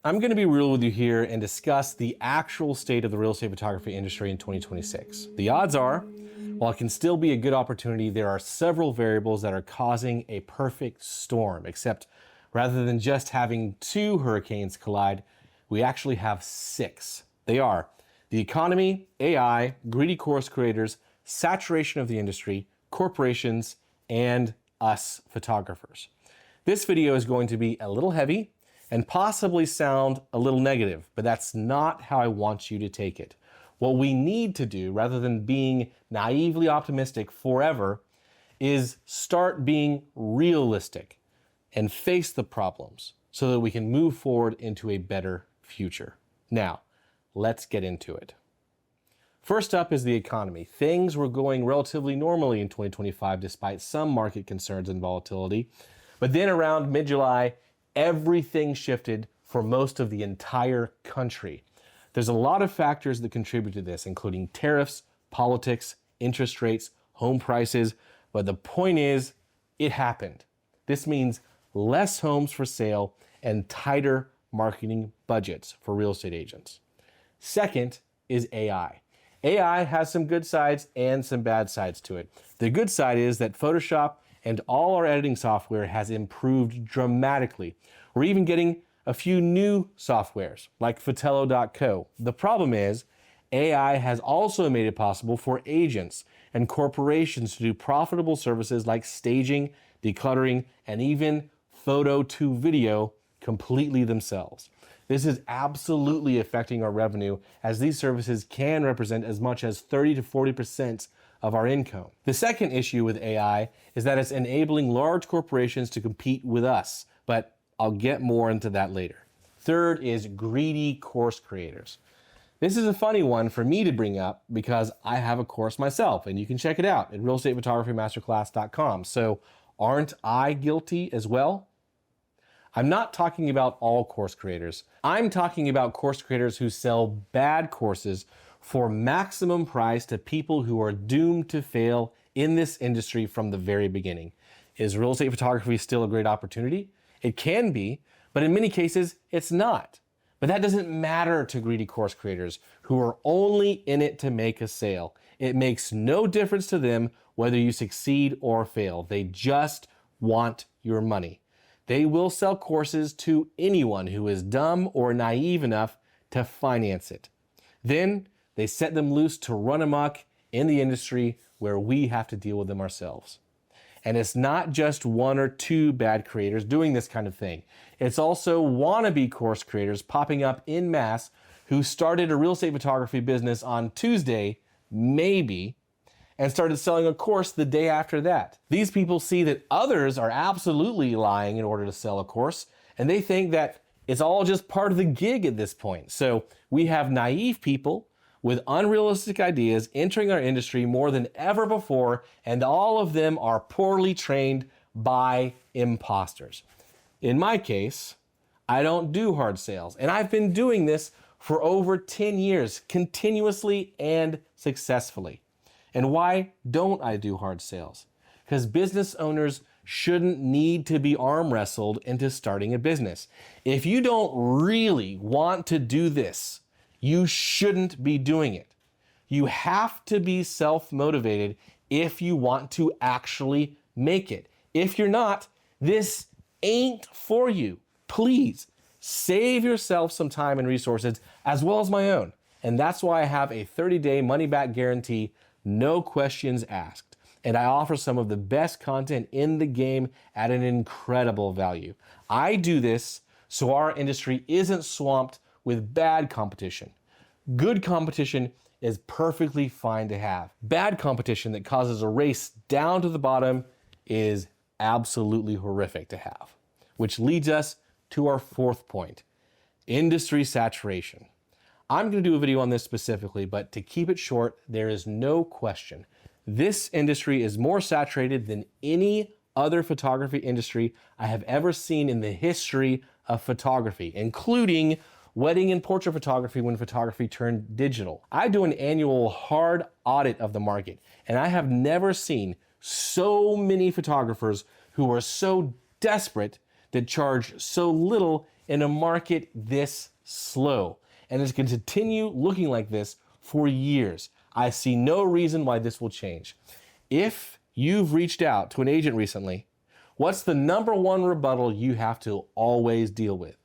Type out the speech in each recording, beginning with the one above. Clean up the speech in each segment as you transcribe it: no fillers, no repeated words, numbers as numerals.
I'm going to be real with you here and discuss the actual state of the real estate photography industry in 2026. The odds are, while it can still be a good opportunity, there are several variables that are causing a perfect storm, except rather than just having 2 hurricanes collide, we actually have 6. They are the economy, AI, greedy course creators, saturation of the industry, corporations, and us photographers. This video is going to be a little heavy and possibly sound a little negative, but that's not how I want you to take it. What we need to do, rather than being naively optimistic forever, is start being realistic and face the problems so that we can move forward into a better future. Now, let's get into it. First up is the economy. Things were going relatively normally in 2025 despite some market concerns and volatility. But then around mid-July, everything shifted for most of the entire country. There's a lot of factors that contribute to this, including tariffs, politics, interest rates, home prices. But the point is, it happened. This means less homes for sale and tighter marketing budgets for real estate agents. Second is AI. AI has some good sides and some bad sides to it. The good side is that Photoshop and all our editing software has improved dramatically. We're even getting a few new softwares like Fotello.co. The problem is AI has also made it possible for agents and corporations to do profitable services like staging, decluttering, and even photo to video completely themselves. This is absolutely affecting our revenue, as these services can represent as much as 30 to 40% of our income. The second issue with AI is that it's enabling large corporations to compete with us, but I'll get more into that later. Third is greedy course creators. This is a funny one for me to bring up because I have a course myself, and you can check it out at realestatephotographymasterclass.com. So aren't I guilty as well? I'm not talking about all course creators. I'm talking about course creators who sell bad courses for maximum price to people who are doomed to fail in this industry from the very beginning. Is real estate photography still a great opportunity? It can be, but in many cases, it's not. But that doesn't matter to greedy course creators who are only in it to make a sale. It makes no difference to them whether you succeed or fail. They just want your money. They will sell courses to anyone who is dumb or naive enough to finance it. Then they set them loose to run amok in the industry where we have to deal with them ourselves. And it's not just 1 or 2 bad creators doing this kind of thing. It's also wannabe course creators popping up en masse who started a real estate photography business on Tuesday, maybe, and started selling a course the day after that. These people see that others are absolutely lying in order to sell a course, and they think that it's all just part of the gig at this point. So we have naive people with unrealistic ideas entering our industry more than ever before, and all of them are poorly trained by imposters. In my case, I don't do hard sales, and I've been doing this for over 10 years, continuously and successfully. And why don't I do hard sales? Because business owners shouldn't need to be arm wrestled into starting a business. If you don't really want to do this, you shouldn't be doing it. You have to be self-motivated if you want to actually make it. If you're not, this ain't for you. Please save yourself some time and resources as well as my own. And that's why I have a 30-day money-back guarantee, no questions asked. And I offer some of the best content in the game at an incredible value. I do this so our industry isn't swamped with bad competition. Good competition is perfectly fine to have. Bad competition that causes a race down to the bottom is absolutely horrific to have. Which leads us to our fourth point, industry saturation. I'm going to do a video on this specifically, but to keep it short, there is no question. This industry is more saturated than any other photography industry I have ever seen in the history of photography, including wedding and portrait photography when photography turned digital. I do an annual hard audit of the market, and I have never seen so many photographers who are so desperate that charge so little in a market this slow. And it's going to continue looking like this for years. I see no reason why this will change. If you've reached out to an agent recently, what's the number one rebuttal you have to always deal with?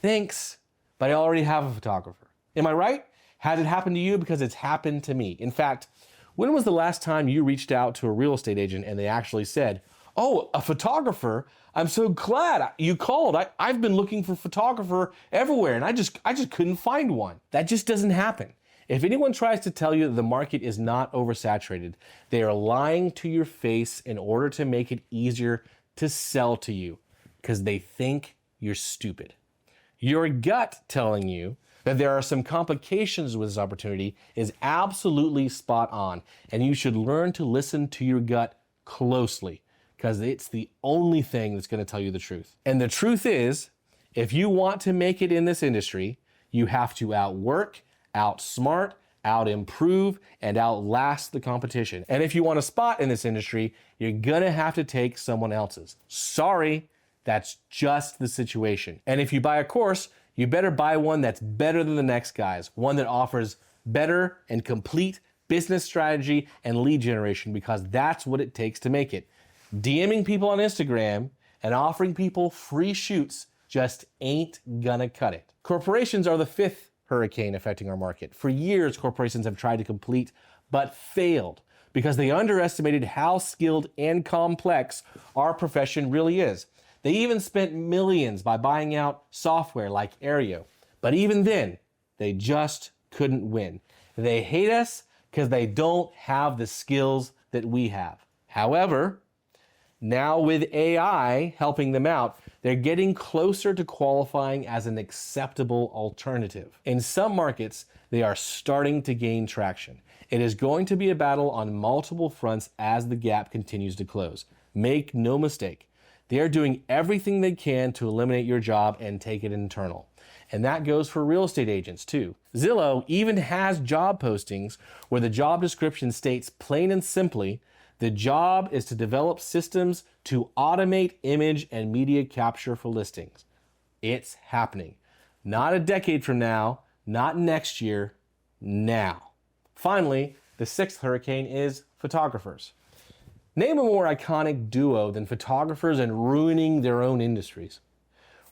Thanks, but I already have a photographer. Am I right? Has it happened to you? Because it's happened to me. In fact, when was the last time you reached out to a real estate agent and they actually said, oh, a photographer? I'm so glad you called. I've been looking for a photographer everywhere and I just couldn't find one. That just doesn't happen. If anyone tries to tell you that the market is not oversaturated, they are lying to your face in order to make it easier to sell to you because they think you're stupid. Your gut telling you that there are some complications with this opportunity is absolutely spot on, and you should learn to listen to your gut closely because it's the only thing that's going to tell you the truth. And the truth is, if you want to make it in this industry, you have to outwork, outsmart, out-improve, and outlast the competition. And if you want a spot in this industry, you're going to have to take someone else's. Sorry, that's just the situation. And if you buy a course, you better buy one that's better than the next guy's, one that offers better and complete business strategy and lead generation, because that's what it takes to make it. DMing people on Instagram and offering people free shoots just ain't gonna cut it. Corporations are the fifth hurricane affecting our market. For years, corporations have tried to complete but failed because they underestimated how skilled and complex our profession really is. They even spent millions by buying out software like Aereo. But even then, they just couldn't win. They hate us because they don't have the skills that we have. However, now with AI helping them out, they're getting closer to qualifying as an acceptable alternative. In some markets, they are starting to gain traction. It is going to be a battle on multiple fronts as the gap continues to close. Make no mistake. They are doing everything they can to eliminate your job and take it internal. And that goes for real estate agents too. Zillow even has job postings where the job description states plain and simply, the job is to develop systems to automate image and media capture for listings. It's happening. Not a decade from now, not next year, now. Finally, the sixth hurricane is photographers. Name a more iconic duo than photographers and ruining their own industries.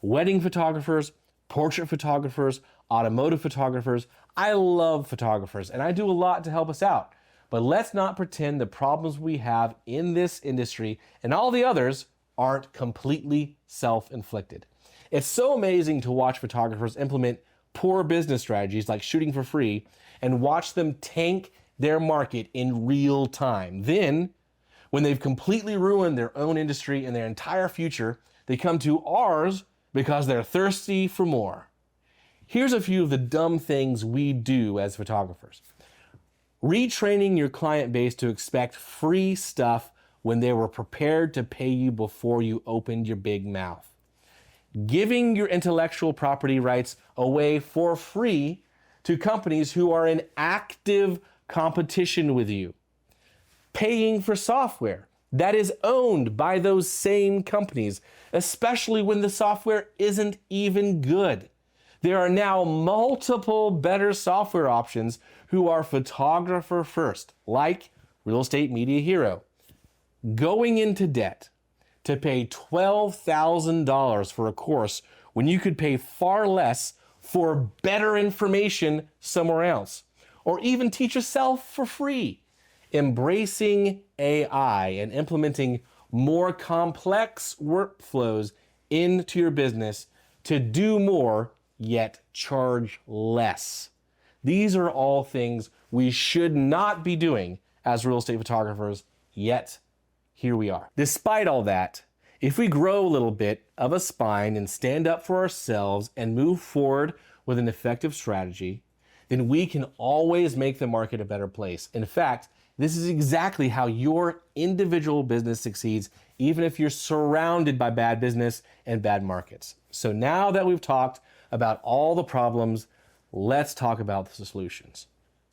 Wedding photographers, portrait photographers, automotive photographers. I love photographers and I do a lot to help us out. But let's not pretend the problems we have in this industry and all the others aren't completely self-inflicted. It's so amazing to watch photographers implement poor business strategies like shooting for free and watch them tank their market in real time. Then, when they've completely ruined their own industry and their entire future, they come to ours because they're thirsty for more. Here's a few of the dumb things we do as photographers. Retraining your client base to expect free stuff when they were prepared to pay you before you opened your big mouth. Giving your intellectual property rights away for free to companies who are in active competition with you. Paying for software that is owned by those same companies, especially when the software isn't even good. There are now multiple better software options who are photographer first, like Real Estate Media Hero. Going into debt to pay $12,000 for a course when you could pay far less for better information somewhere else, or even teach yourself for free. Embracing AI and implementing more complex workflows into your business to do more, yet charge less. These are all things we should not be doing as real estate photographers, yet here we are. Despite all that, if we grow a little bit of a spine and stand up for ourselves and move forward with an effective strategy, then we can always make the market a better place. In fact, this is exactly how your individual business succeeds, even if you're surrounded by bad business and bad markets. So now that we've talked about all the problems, let's talk about the solutions.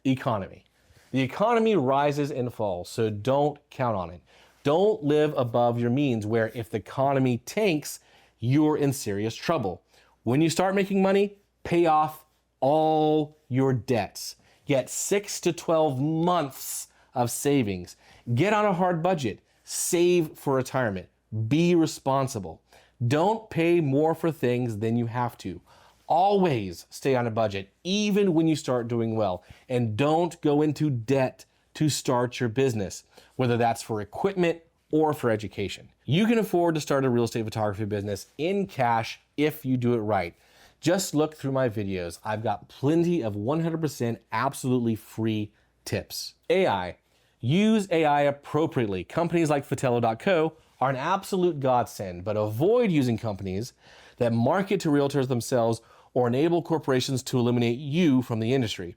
Economy. The economy rises and falls, so don't count on it. Don't live above your means where if the economy tanks, you're in serious trouble. When you start making money, pay off all your debts. Get 6 to 12 months of savings. Get on a hard budget. Save for retirement. Be responsible. Don't pay more for things than you have to. Always stay on a budget, even when you start doing well. And don't go into debt to start your business, whether that's for equipment or for education. You can afford to start a real estate photography business in cash if you do it right. Just look through my videos. I've got plenty of 100% absolutely free tips. AI. Use AI appropriately. Companies like Fotello.co are an absolute godsend, but avoid using companies that market to realtors themselves or enable corporations to eliminate you from the industry.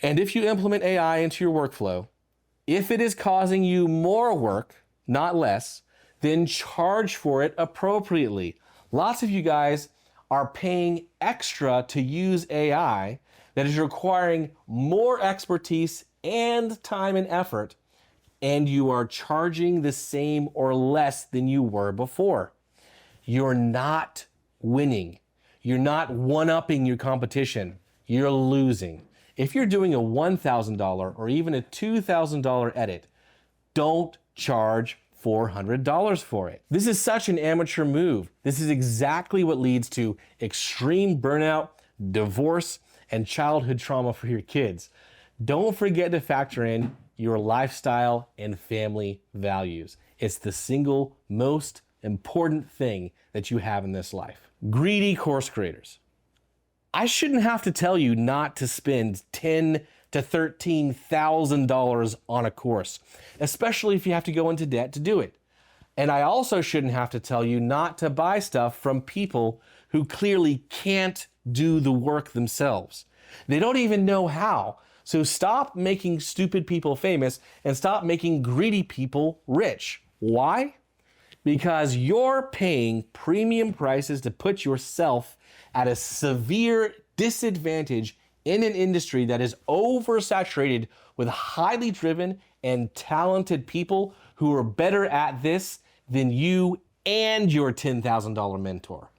And if you implement AI into your workflow, if it is causing you more work, not less, then charge for it appropriately. Lots of you guys are paying extra to use AI that is requiring more expertise and time and effort, and you are charging the same or less than you were before. You're not winning. You're not one-upping your competition. You're losing. If you're doing a $1,000 or even a $2,000 edit, don't charge $400 for it. This is such an amateur move. This is exactly what leads to extreme burnout, divorce, and childhood trauma for your kids. Don't forget to factor in your lifestyle and family values. It's the single most important thing that you have in this life. Greedy course creators. I shouldn't have to tell you not to spend $10,000 to $13,000 on a course, especially if you have to go into debt to do it. And I also shouldn't have to tell you not to buy stuff from people who clearly can't do the work themselves. They don't even know how. So stop making stupid people famous and stop making greedy people rich. Why? Because you're paying premium prices to put yourself at a severe disadvantage in an industry that is oversaturated with highly driven and talented people who are better at this than you and your $10,000 mentor.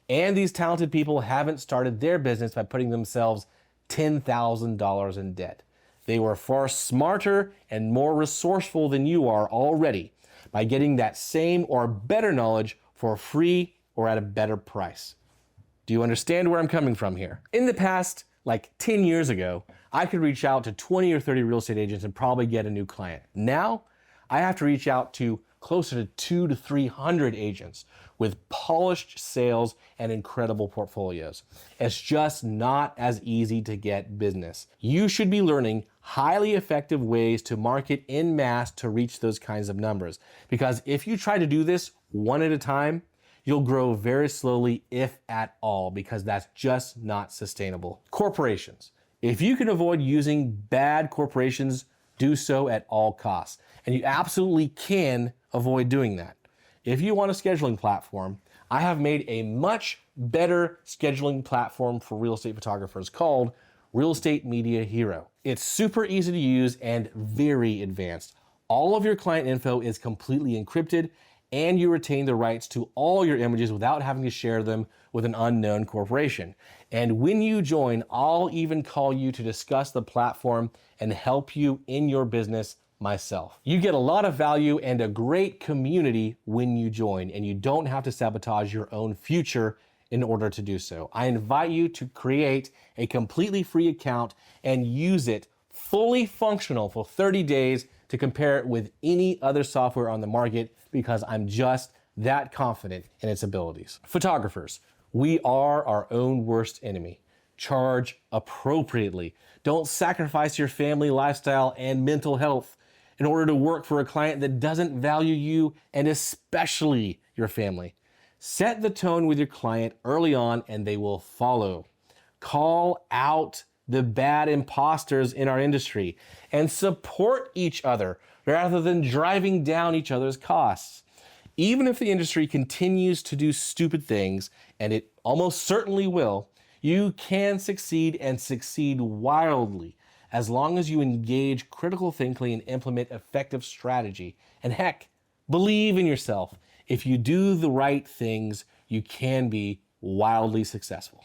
And these talented people haven't started their business by putting themselves $10,000 in debt. They were far smarter and more resourceful than you are already by getting that same or better knowledge for free or at a better price. Do you understand where I'm coming from here? In the past, like 10 years ago, I could reach out to 20 or 30 real estate agents and probably get a new client. Now, I have to reach out to closer to 200 to 300 agents with polished sales and incredible portfolios. It's just not as easy to get business. You should be learning highly effective ways to market en masse to reach those kinds of numbers. Because if you try to do this one at a time, you'll grow very slowly, if at all, because that's just not sustainable. Corporations. If you can avoid using bad corporations, do so at all costs. And you absolutely can avoid doing that. If you want a scheduling platform, I have made a much better scheduling platform for real estate photographers called Real Estate Media Hero. It's super easy to use and very advanced. All of your client info is completely encrypted, and you retain the rights to all your images without having to share them with an unknown corporation. And when you join, I'll even call you to discuss the platform and help you in your business myself. You get a lot of value and a great community when you join, and you don't have to sabotage your own future in order to do so. I invite you to create a completely free account and use it fully functional for 30 days to compare it with any other software on the market, because I'm just that confident in its abilities. Photographers, we are our own worst enemy. Charge appropriately. Don't sacrifice your family, lifestyle, and mental health in order to work for a client that doesn't value you, and especially your family. Set the tone with your client early on and they will follow. Call out the bad imposters in our industry and support each other rather than driving down each other's costs. Even if the industry continues to do stupid things, and it almost certainly will, you can succeed and succeed wildly as long as you engage critical thinking and implement effective strategy. And heck, believe in yourself. If you do the right things, you can be wildly successful.